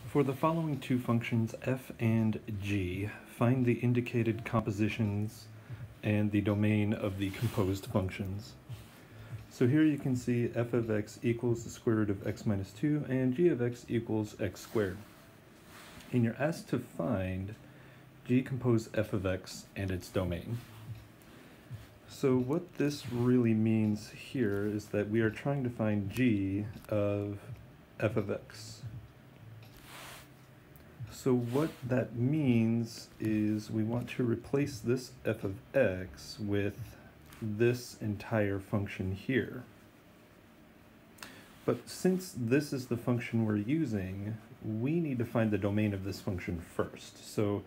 For the following two functions f and g, find the indicated compositions and the domain of the composed functions. So here you can see f of x equals the square root of x minus 2 and g of x equals x squared. And you're asked to find g compose f of x and its domain. So what this really means here is that we are trying to find g of f of x. So what that means is we want to replace this f of x with this entire function here. But since this is the function we're using, we need to find the domain of this function first. So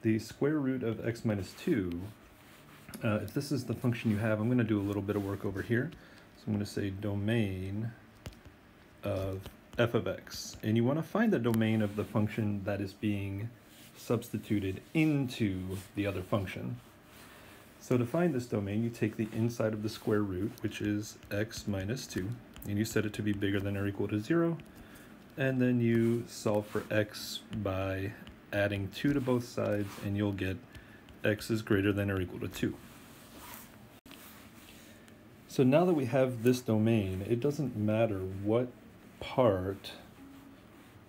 the square root of x minus 2, if this is the function you have, I'm going to do a little bit of work over here. So I'm going to say domain of f of x, and you want to find the domain of the function that is being substituted into the other function. So to find this domain, you take the inside of the square root, which is x minus 2, and you set it to be bigger than or equal to 0, and then you solve for x by adding 2 to both sides, and you'll get x is greater than or equal to 2. So now that we have this domain, it doesn't matter what part,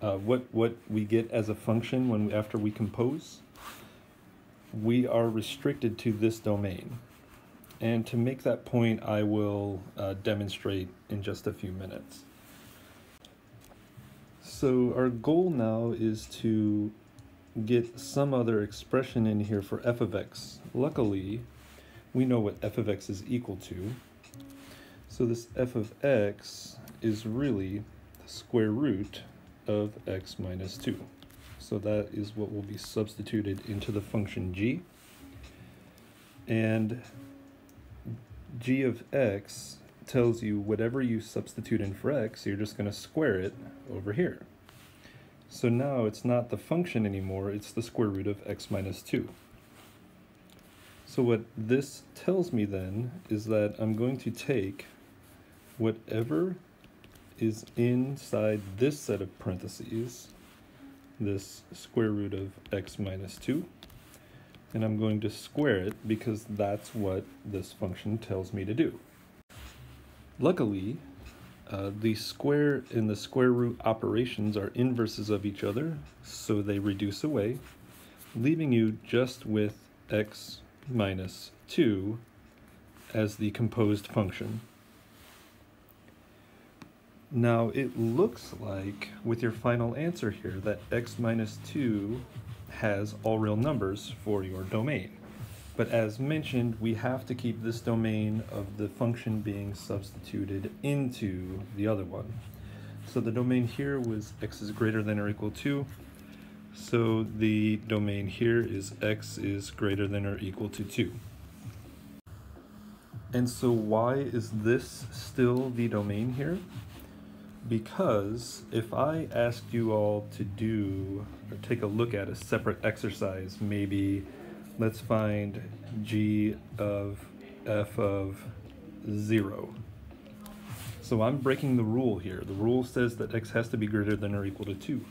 what we get as a function after we compose. We are restricted to this domain. And to make that point, I will demonstrate in just a few minutes. So our goal now is to get some other expression in here for f of x. Luckily, we know what f of x is equal to. So this f of x is really the square root of x minus 2. So that is what will be substituted into the function g. And g of x tells you whatever you substitute in for x, you're just going to square it over here. So now it's not the function anymore, it's the square root of x minus 2. So what this tells me then is that I'm going to take whatever is inside this set of parentheses, this square root of x minus 2, and I'm going to square it because that's what this function tells me to do. Luckily, the square and the square root operations are inverses of each other, so they reduce away, leaving you just with x minus 2 as the composed function. Now it looks like with your final answer here that x minus 2 has all real numbers for your domain. But as mentioned, we have to keep this domain of the function being substituted into the other one. So the domain here was x is greater than or equal to. So the domain here is x is greater than or equal to 2. And so why is this still the domain here? Because if I asked you all to do or take a look at a separate exercise, maybe let's find g of f of 0. So I'm breaking the rule here. The rule says that x has to be greater than or equal to 2.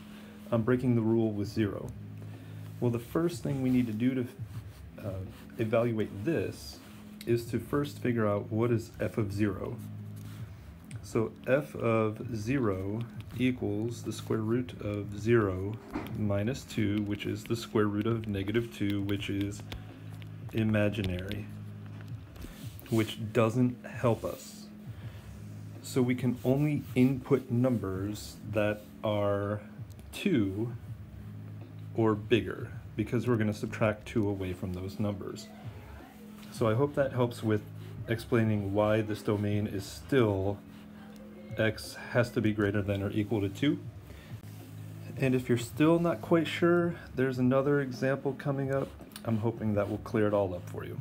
I'm breaking the rule with 0. Well, the first thing we need to do to evaluate this is to first figure out what is f of 0. So f of 0 equals the square root of 0 minus 2, which is the square root of negative 2, which is imaginary, which doesn't help us. So we can only input numbers that are 2 or bigger, because we're going to subtract 2 away from those numbers. So I hope that helps with explaining why this domain is still x has to be greater than or equal to 2. And if you're still not quite sure, there's another example coming up. I'm hoping that will clear it all up for you.